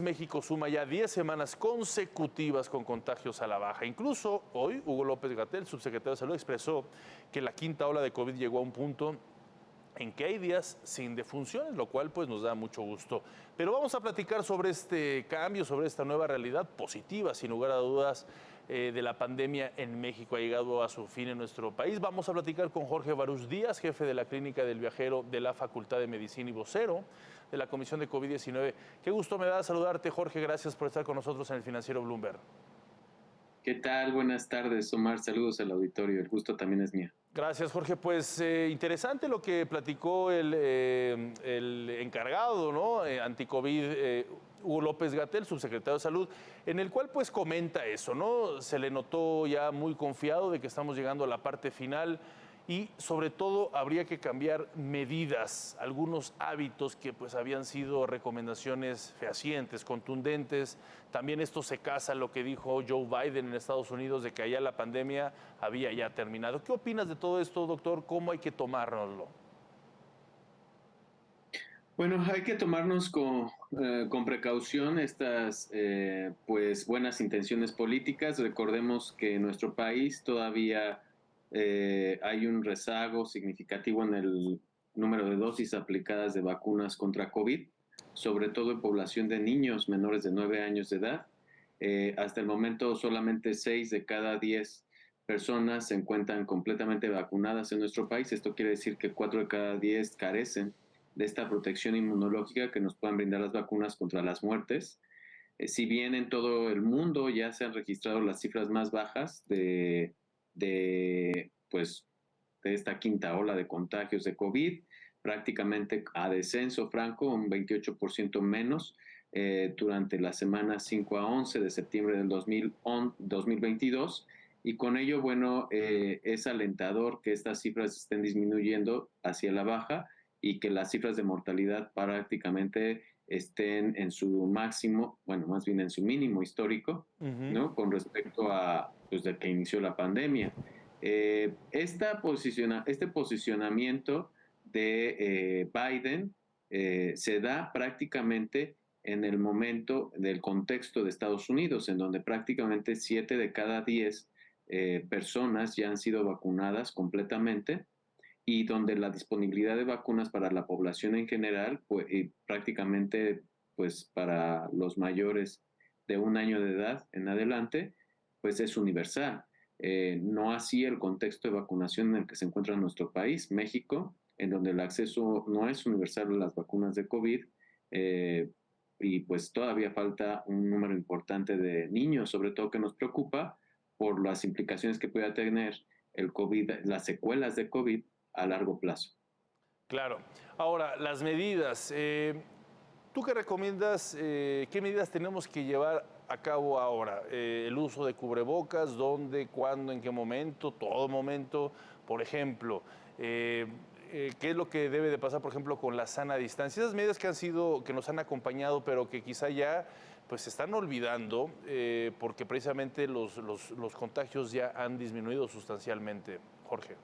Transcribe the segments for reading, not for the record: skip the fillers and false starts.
México suma ya 10 semanas consecutivas con contagios a la baja. Incluso hoy, Hugo López-Gatell, subsecretario de Salud, expresó que la quinta ola de COVID llegó a un punto en que hay días sin defunciones, lo cual pues nos da mucho gusto. Pero vamos a platicar sobre este cambio, sobre esta nueva realidad positiva, sin lugar a dudas, de la pandemia en México. Ha llegado a su fin en nuestro país. Vamos a platicar con Jorge Barús Díaz, jefe de la Clínica del Viajero de la Facultad de Medicina y vocero de la Comisión de COVID-19. Qué gusto me da saludarte, Jorge. Gracias por estar con nosotros en el Financiero Bloomberg. ¿Qué tal? Buenas tardes, Omar. Saludos al auditorio. El gusto también es mío. Gracias, Jorge. Pues interesante lo que platicó el encargado, ¿no? Anticovid, Hugo López-Gatell, subsecretario de Salud, en el cual pues comenta eso, ¿no? Se le notó ya muy confiado de que estamos llegando a la parte final y sobre todo habría que cambiar medidas, algunos hábitos que pues habían sido recomendaciones fehacientes, contundentes. También esto se casa lo que dijo Joe Biden en Estados Unidos de que allá la pandemia había ya terminado. ¿Qué opinas de todo esto, doctor? ¿Cómo hay que tomárnoslo? Bueno, hay que tomarnos con precaución estas pues buenas intenciones políticas. Recordemos que en nuestro país todavía hay un rezago significativo en el número de dosis aplicadas de vacunas contra COVID, sobre todo en población de niños menores de 9 años de edad. Hasta el momento solamente 6 de cada 10 personas se encuentran completamente vacunadas en nuestro país. Esto quiere decir que 4 de cada 10 carecen de esta protección inmunológica que nos puedan brindar las vacunas contra las muertes. Si bien en todo el mundo ya se han registrado las cifras más bajas pues, de esta quinta ola de contagios de COVID, prácticamente a descenso franco, un 28% menos durante la semana 5 a 11 de septiembre del 2022. Y con ello, bueno, es alentador que estas cifras estén disminuyendo hacia la baja y que las cifras de mortalidad prácticamente estén en su máximo, bueno, más bien en su mínimo histórico, ¿no? Con respecto a, pues, de que inició la pandemia. Este posicionamiento de Biden se da prácticamente en el momento del contexto de Estados Unidos, en donde prácticamente 7 de cada 10 personas ya han sido vacunadas completamente y donde la disponibilidad de vacunas para la población en general, pues, y prácticamente pues para los mayores de 1 año de edad en adelante, pues es universal. No así el contexto de vacunación en el que se encuentra nuestro país, México, en donde el acceso no es universal a las vacunas de COVID, y pues todavía falta un número importante de niños, sobre todo que nos preocupa por las implicaciones que pueda tener el COVID, las secuelas de COVID a largo plazo. Claro. Ahora, las medidas. ¿Tú qué recomiendas? ¿Qué medidas tenemos que llevar a cabo ahora? El uso de cubrebocas, ¿dónde, cuándo, en qué momento? Todo momento. Por ejemplo, ¿qué es lo que debe de pasar, por ejemplo, con la sana distancia? Esas medidas que nos han acompañado, pero que quizá ya pues se están olvidando porque precisamente los contagios ya han disminuido sustancialmente. Jorge.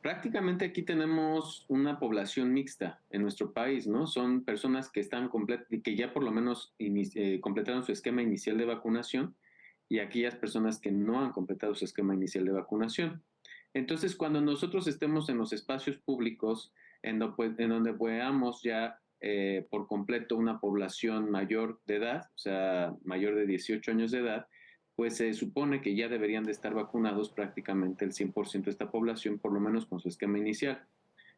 Prácticamente aquí tenemos una población mixta en nuestro país, ¿no? Son personas que están que ya por lo menos completaron su esquema inicial de vacunación y aquellas personas que no han completado su esquema inicial de vacunación. Entonces, cuando nosotros estemos en los espacios públicos, en donde veamos ya por completo una población mayor de edad, o sea, mayor de 18 años de edad, pues se supone que ya deberían de estar vacunados prácticamente el 100% de esta población, por lo menos con su esquema inicial.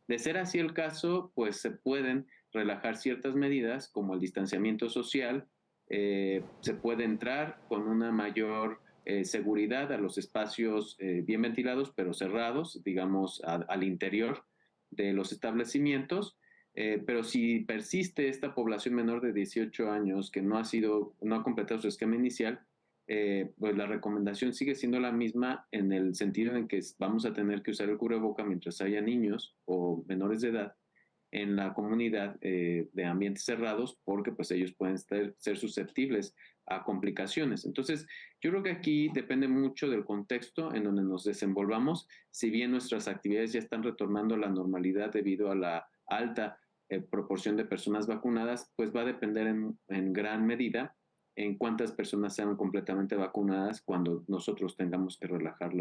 De ser así el caso, pues se pueden relajar ciertas medidas como el distanciamiento social, se puede entrar con una mayor seguridad a los espacios bien ventilados pero cerrados, digamos al interior de los establecimientos, pero si persiste esta población menor de 18 años que no ha completado su esquema inicial, pues la recomendación sigue siendo la misma en el sentido en que vamos a tener que usar el cubreboca mientras haya niños o menores de edad en la comunidad de ambientes cerrados, porque pues ellos pueden ser susceptibles a complicaciones. Entonces, yo creo que aquí depende mucho del contexto en donde nos desenvolvamos. Si bien nuestras actividades ya están retornando a la normalidad debido a la alta proporción de personas vacunadas, pues va a depender en gran medida en cuántas personas sean completamente vacunadas cuando nosotros tengamos que relajar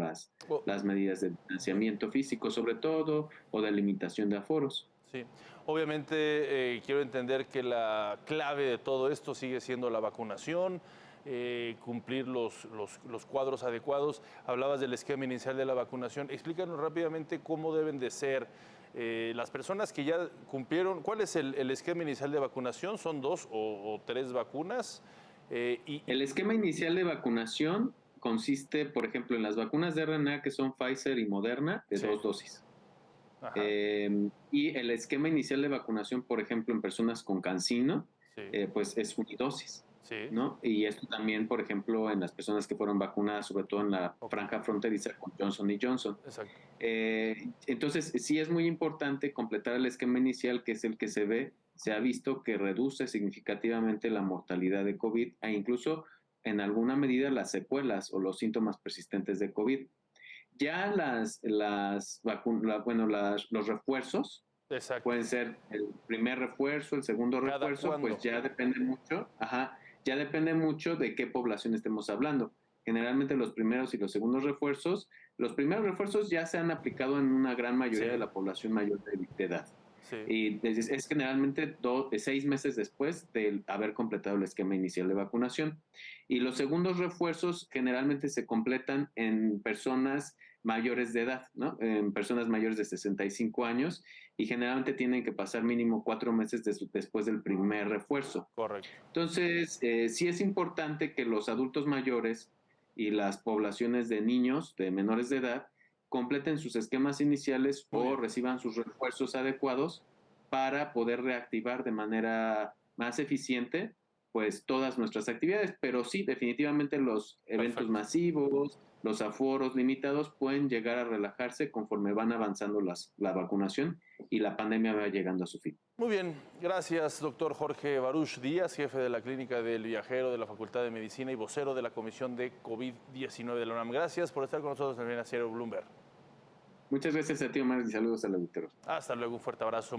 Oh, las medidas de distanciamiento físico, sobre todo, o de limitación de aforos. sí, obviamente quiero entender que la clave de todo esto sigue siendo la vacunación, cumplir los cuadros adecuados. Hablabas del esquema inicial de la vacunación. Explícanos rápidamente cómo deben de ser las personas que ya cumplieron. ¿Cuál es el esquema inicial de vacunación? ¿Son 2 o 3 vacunas? El esquema inicial de vacunación consiste, por ejemplo, en las vacunas de RNA que son Pfizer y Moderna, de Sí, 2 dosis. ajá, Y el esquema inicial de vacunación, por ejemplo, en personas con cancino, sí, pues es unidosis, sí, ¿no? Y esto también, por ejemplo, en las personas que fueron vacunadas, sobre todo en la ok, franja fronteriza con Johnson y Johnson. exacto. Entonces, sí es muy importante completar el esquema inicial, que es el que se ha visto que reduce significativamente la mortalidad de COVID e incluso en alguna medida las secuelas o los síntomas persistentes de COVID. Ya los refuerzos Exacto. pueden ser el primer refuerzo, el segundo ¿Cada refuerzo, cuándo? pues ya depende mucho, ya depende mucho de qué población estemos hablando. Generalmente los primeros y los segundos refuerzos, los primeros refuerzos ya se han aplicado en una gran mayoría de Sí, la población mayor de edad. sí. Y es generalmente 6 meses después de haber completado el esquema inicial de vacunación. Y los segundos refuerzos generalmente se completan en personas mayores de edad, ¿no? En personas mayores de 65 años y generalmente tienen que pasar mínimo 4 meses después del primer refuerzo. Correcto. Entonces, sí es importante que los adultos mayores y las poblaciones de niños, de menores de edad, completen sus esquemas iniciales Muy o bien. reciban sus refuerzos adecuados para poder reactivar de manera más eficiente pues todas nuestras actividades, pero sí, definitivamente los eventos Perfecto. masivos, los aforos limitados pueden llegar a relajarse conforme van avanzando la vacunación y la pandemia va llegando a su fin. Muy bien, gracias, doctor Jorge Baruch Díaz, jefe de la Clínica del Viajero de la Facultad de Medicina y vocero de la Comisión de COVID-19 de la UNAM. Gracias por estar con nosotros en el Financiero Bloomberg. Muchas gracias a ti, Omar, y saludos al auditorio. Hasta luego, un fuerte abrazo.